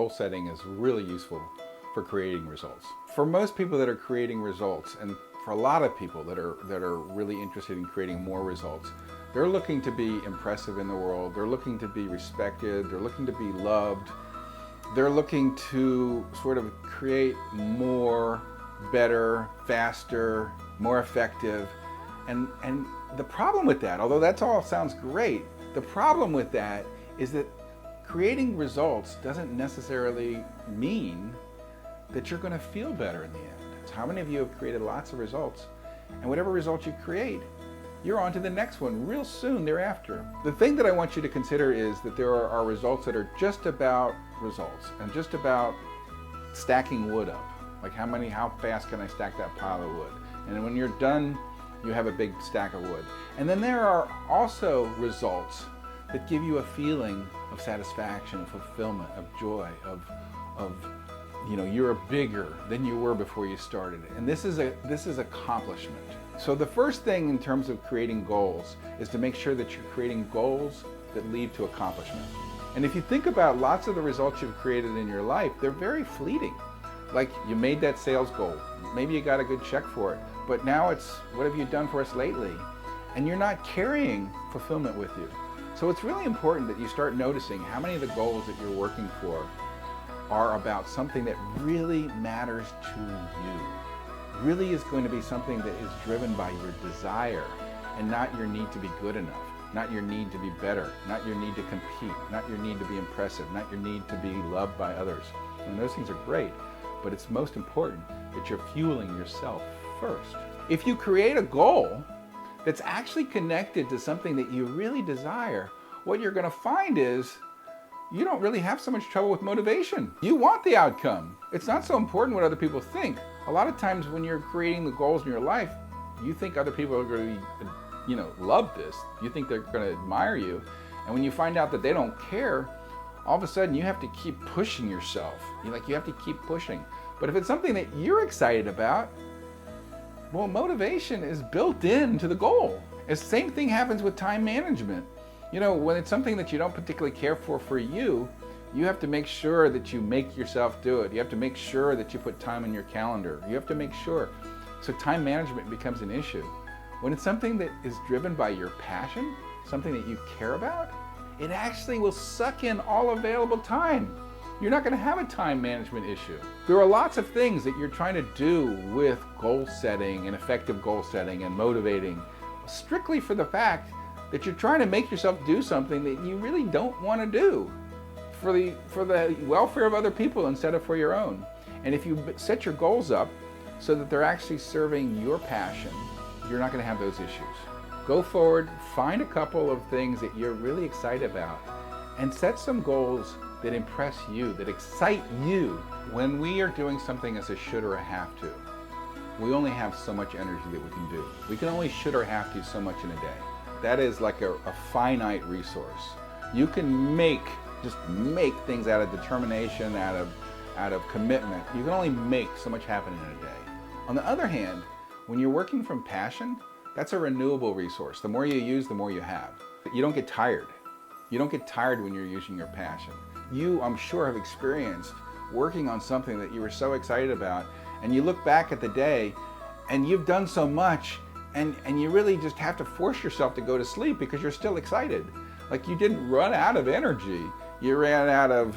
goal setting is really useful for creating results. For most people that are creating results, and for a lot of people that are really interested in creating more results, they're looking to be impressive in the world, they're looking to be respected, they're looking to be loved, they're looking to sort of create more, better, faster, more effective. And the problem with that, although that all sounds great, the problem with that is that creating results doesn't necessarily mean that you're going to feel better in the end. How many of you have created lots of results, and whatever results you create, you're on to the next one real soon thereafter? The thing that I want you to consider is that there are results that are just about results and just about stacking wood up. Like how fast can I stack that pile of wood? And when you're done, you have a big stack of wood. And then there are also results that give you a feeling of satisfaction, of fulfillment, of joy, of you're bigger than you were before you started. And this is accomplishment. So the first thing in terms of creating goals is to make sure that you're creating goals that lead to accomplishment. And if you think about lots of the results you've created in your life, they're very fleeting. Like you made that sales goal, maybe you got a good check for it, but now it's, what have you done for us lately? And you're not carrying fulfillment with you. So it's really important that you start noticing how many of the goals that you're working for are about something that really matters to you. Really is going to be something that is driven by your desire and not your need to be good enough, not your need to be better, not your need to compete, not your need to be impressive, not your need to be loved by others. And those things are great, but it's most important that you're fueling yourself first. If you create a goal that's actually connected to something that you really desire, what you're going to find is you don't really have so much trouble with motivation. You want the outcome. It's not so important what other people think. A lot of times when you're creating the goals in your life, you think other people are going to love this. You think they're going to admire you. And when you find out that they don't care, all of a sudden you have to keep pushing yourself. You have to keep pushing. But if it's something that you're excited about, well, motivation is built into the goal. The same thing happens with time management. When it's something that you don't particularly care for you, you have to make sure that you make yourself do it. You have to make sure that you put time in your calendar. You have to make sure. So time management becomes an issue. When it's something that is driven by your passion, something that you care about, it actually will suck in all available time. You're not going to have a time management issue. There are lots of things that you're trying to do with goal setting and effective goal setting and motivating, strictly for the fact that you're trying to make yourself do something that you really don't want to do for the welfare of other people instead of for your own. And if you set your goals up so that they're actually serving your passion, you're not going to have those issues. Go forward, find a couple of things that you're really excited about, and set some goals that impress you, that excite you. When we are doing something as a should or a have to, we only have so much energy that we can do. We can only should or have to so much in a day. That is like a finite resource. You can just make things out of determination, out of commitment. You can only make so much happen in a day. On the other hand, when you're working from passion, that's a renewable resource. The more you use, the more you have. You don't get tired. You don't get tired when you're using your passion. You, I'm sure, have experienced working on something that you were so excited about, and you look back at the day and you've done so much, and you really just have to force yourself to go to sleep because you're still excited. Like you didn't run out of energy. You ran out of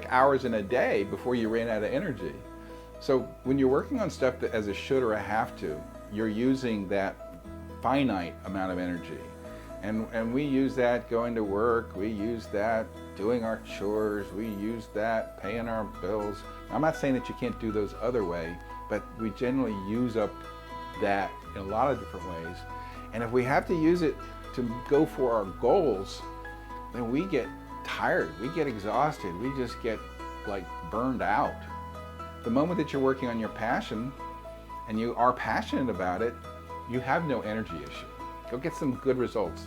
hours in a day before you ran out of energy. So when you're working on stuff that as a should or a have to, you're using that finite amount of energy. And we use that going to work, we use that doing our chores, we use that paying our bills. I'm not saying that you can't do those other way, but we generally use up that in a lot of different ways. And if we have to use it to go for our goals, then we get tired, we get exhausted, we just get burned out. The moment that you're working on your passion and you are passionate about it, you have no energy issue. Go get some good results.